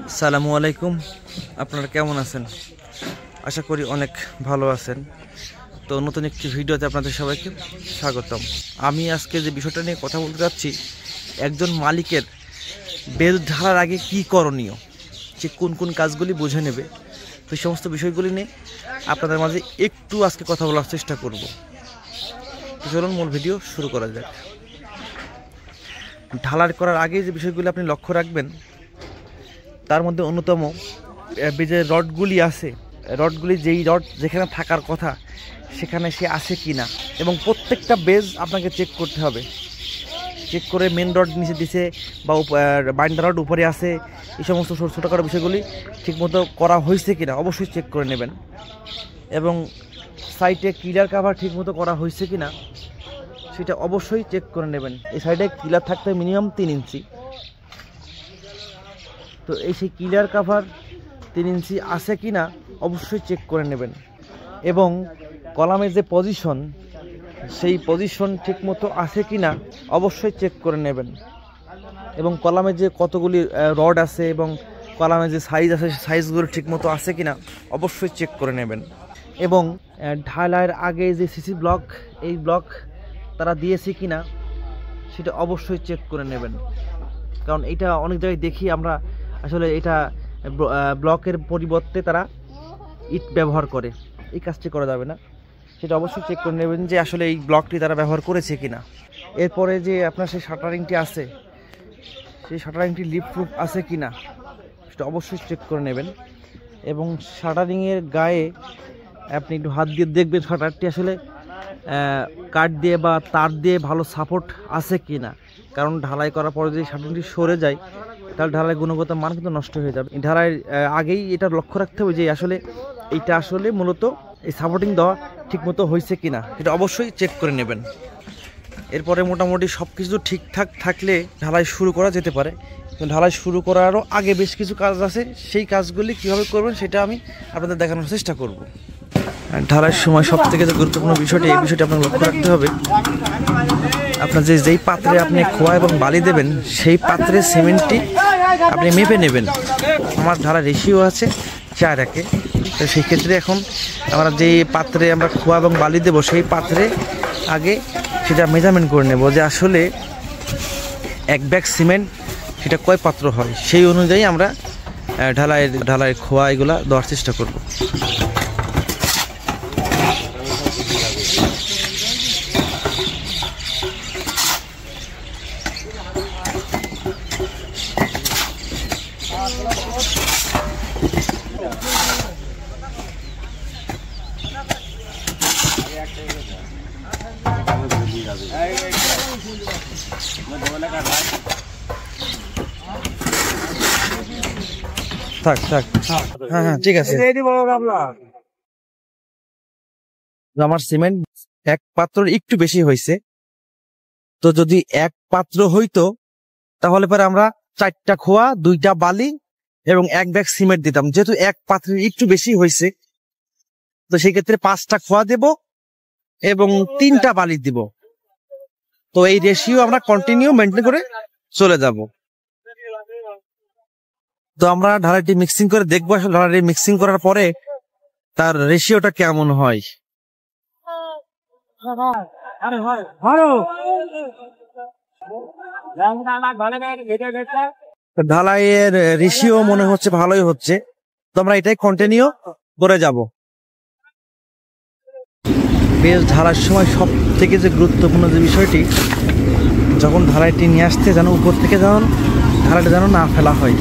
আসসালামু আলাইকুম। আপনারা কেমন আছেন? আশা করি অনেক ভালো আছেন। তো নতুন একটি ভিডিওতে আপনাদের সবাইকে স্বাগতম। আমি আজকে যে বিষয়টা নিয়ে কথা বলতে যাচ্ছি, একজন মালিকের বেল ঢালার আগে কি করণীয়, যে কোন কোন কাজগুলি বুঝে নেবে, তো এই সমস্ত বিষয়গুলি নিয়ে আপনাদের মাঝে একটু আজকে কথা বলার চেষ্টা করব। তো চলুন মূল ভিডিও শুরু করা যাক। ঢালাই করার আগে যে বিষয়গুলি আপনি লক্ষ্য রাখবেন, তার মধ্যে অন্যতম যে রডগুলি আছে, রডগুলি যেই রড যেখানে থাকার কথা সেখানে সে আছে কি না, এবং প্রত্যেকটা বেজ আপনাকে চেক করতে হবে। চেক করে মেন রড নিচে দিছে বা বাইন্ডার রড উপরে আছে, এই সমস্ত ছোটোখাটো বিষয়গুলি ঠিকমতো করা হয়েছে কি না অবশ্যই চেক করে নেবেন। এবং সাইডে কিলার কাভার ঠিকমতো করা হয়েছে কি না সেটা অবশ্যই চেক করে নেবেন। এই সাইডে কিলার থাকতে মিনিমাম 3 ইঞ্চি, তো এই সেই কিলার কাভার 3 ইঞ্চি আছে কি না অবশ্যই চেক করে নেবেন। এবং কলামের যে পজিশন, সেই পজিশন ঠিকমতো আছে কি না অবশ্যই চেক করে নেবেন। এবং কলামের যে কতগুলি রড আছে এবং কলামের যে সাইজ আছে, সাইজগুলো ঠিকমতো আছে কি না অবশ্যই চেক করে নেবেন। এবং ঢালাইয়ের আগে যে সিসি ব্লক, এই ব্লক তারা দিয়েছে কি না সেটা অবশ্যই চেক করে নেবেন। কারণ এটা অনেক জায়গায় দেখি আমরা, আসলে এটা ব্লকের পরিবর্তে তারা ইট ব্যবহার করে। এই কাজটি করা যাবে না, সেটা অবশ্যই চেক করে নেবেন যে আসলে এই ব্লকটি তারা ব্যবহার করেছে কিনা। এরপরে যে আপনার সেই শাটারিংটি আছে, সেই শাটারিংটি লিপ প্রুফ আছে কিনা সেটা অবশ্যই চেক করে নেবেন। এবং শাটারিংয়ের গায়ে আপনি একটু হাত দিয়ে দেখবেন শাটারটি আসলে কাঠ দিয়ে বা তার দিয়ে ভালো সাপোর্ট আছে কিনা। কারণ ঢালাই করার পরে যদি শাটারিংটি সরে যায় তাহলে ঢালাই গুণগত মান কিন্তু নষ্ট হয়ে যাবে। ঢালাইয়ের আগেই এটা লক্ষ্য রাখতে হবে যে আসলে এইটা আসলে মূলত এই সাপোর্টিং দেওয়া ঠিকমতো হয়েছে কিনা, এটা অবশ্যই চেক করে নেবেন। এরপরে মোটামুটি সব কিছু ঠিকঠাক থাকলে ঢালাই শুরু করা যেতে পারে। কিন্তু ঢালাই শুরু করারও আগে বেশ কিছু কাজ আছে, সেই কাজগুলি কীভাবে করবেন সেটা আমি আপনাদের দেখানোর চেষ্টা করব। ঢালাইয়ের সময় সব থেকে যে গুরুত্বপূর্ণ বিষয়টি, এই বিষয়টি আপনাকে লক্ষ্য রাখতে হবে, আপনার যেই পাত্রে আপনি খোয়া এবং বালি দেবেন সেই পাত্রে সিমেন্টটি আপনি মেপে নেবেন। আমার ঢালাই রেশিও আছে 4:1, তো সেই ক্ষেত্রে এখন আমরা যেই পাত্রে আমরা খোয়া এবং বালি দেবো সেই পাত্রে আগে সেটা মেজারমেন্ট করে নেব যে আসলে 1 ব্যাগ সিমেন্ট সেটা কয় পাত্র হয়, সেই অনুযায়ী আমরা ঢালাইয়ের খোয়া এগুলা দেওয়ার চেষ্টা করব। থাক হ্যাঁ ঠিক আছে। আমার সিমেন্ট 1 পাত্র একটু বেশি হয়েছে, তো যদি 1 পাত্র হইতো তাহলে পরে আমরা 4টা খোয়া, 2টা বালি এবং 1 ব্যাগ সিমেন্ট দিতাম। যেহেতু 1 পাত্রের একটু বেশি হয়েছে, তো সেই ক্ষেত্রে 5টা খোয়া দেব এবং 3টা বালি দিব। তো এই রেশিও আমরা কন্টিনিউ মেনটেন করে চলে যাব। তো আমরা ঢালাইটি মিক্সিং করে দেখবো আসলে ঢালাইটি মিক্সিং করার পরে তার রেশিওটা কেমন হয়। ঢালাইয়ের রেশিও মনে হচ্ছে ভালোই হচ্ছে, তো আমরা এটাই কন্টিনিউ করে যাব। বেশ ঢালার সময় সব থেকে যে গুরুত্বপূর্ণ যে বিষয়টি, যখন ঢালাইটি নিয়ে আসতে যেন উপর থেকে ঢালাইটা যেন না ফেলা হয়।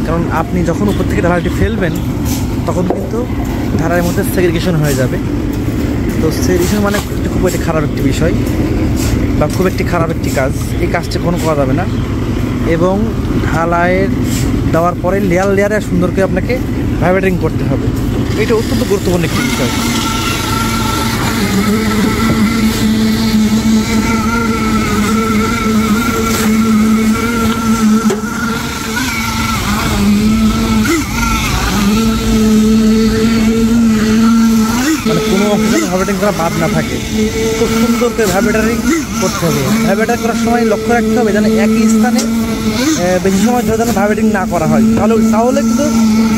কারণ আপনি যখন উপর থেকে ঢালাইটি ফেলবেন তখন কিন্তু ঢালাইয়ের মধ্যে সেগ্রিগেশন হয়ে যাবে। তো সেগ্রিগেশন মানে খুব একটি খারাপ একটি বিষয় বা খুব একটি খারাপ একটি কাজ, এই কাজটা কোনো করা যাবে না। এবং ঢালাইয়ের দেওয়ার পরে লেয়ারে সুন্দর করে আপনাকে ভাইব্রেটিং করতে হবে, এটা অত্যন্ত গুরুত্বপূর্ণ একটি বিষয়। ভাইব্রেটিং করা বাদ না থাকে। খুব সুন্দর করে ভাইব্রেটারিং করতে হবে। ভাইব্রেটার করার সময় লক্ষ্য রাখতে হবে যেন একই স্থানে বেশি সময় ধরে যেন ভাইব্রেটিং না করা হয়, তাহলে কিন্তু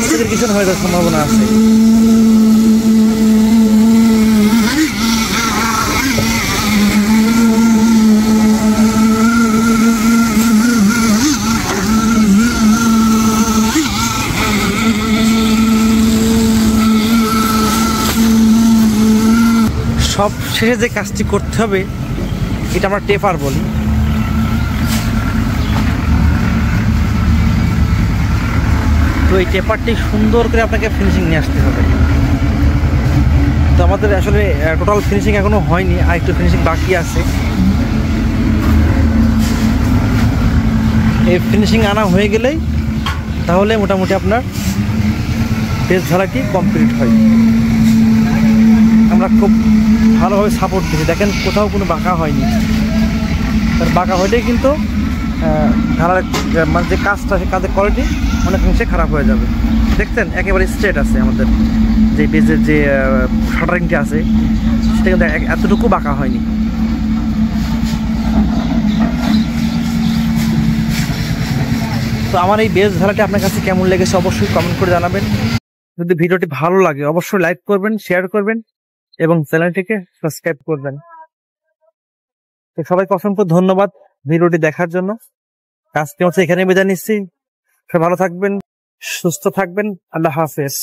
স্পেসিফিকেশন হয়ে যাওয়ার সম্ভাবনা আছে। সব শেষে যে কাজটি করতে হবে এটা আমরা টেপার বলি। তো এই টেপারটি সুন্দর করে আপনাকে ফিনিশিং নিয়ে আসতে হবে। তো আমাদের আসলে টোটাল ফিনিশিং এখনো হয়নি, আর একটু ফিনিশিং বাকি আছে। এই ফিনিশিং আনা হয়ে গেলেই তাহলে মোটামুটি আপনার বেস ঝালাটি কমপ্লিট হয়। আমরা খুব ভালোভাবে সাপোর্ট দিচ্ছি, দেখেন কোথাও কোনো বাঁকা হয়নি। তার বাঁকা হলেই কিন্তু ঢালার মানে যে কাজটা, সেই কাজের কোয়ালিটি অনেকাংশে খারাপ হয়ে যাবে। দেখছেন একেবারে স্ট্রেট আছে আমাদের যে বেজের যে শাটারিংটি আছে, সেটা কিন্তু এতটুকু বাঁকা হয়নি। তো আমার এই বেস ঢালাটি আপনার কাছে কেমন লেগেছে অবশ্যই কমেন্ট করে জানাবেন। যদি ভিডিওটি ভালো লাগে অবশ্যই লাইক করবেন, শেয়ার করবেন এবং চ্যানেলটিকে সাবস্ক্রাইব করবেন। তো সবাইকে অসংখ্য ধন্যবাদ ভিডিওটি দেখার জন্য। আজকে হচ্ছে এখানে বিদায় নিচ্ছি। সবাই ভালো থাকবেন, সুস্থ থাকবেন। আল্লাহ হাফেজ।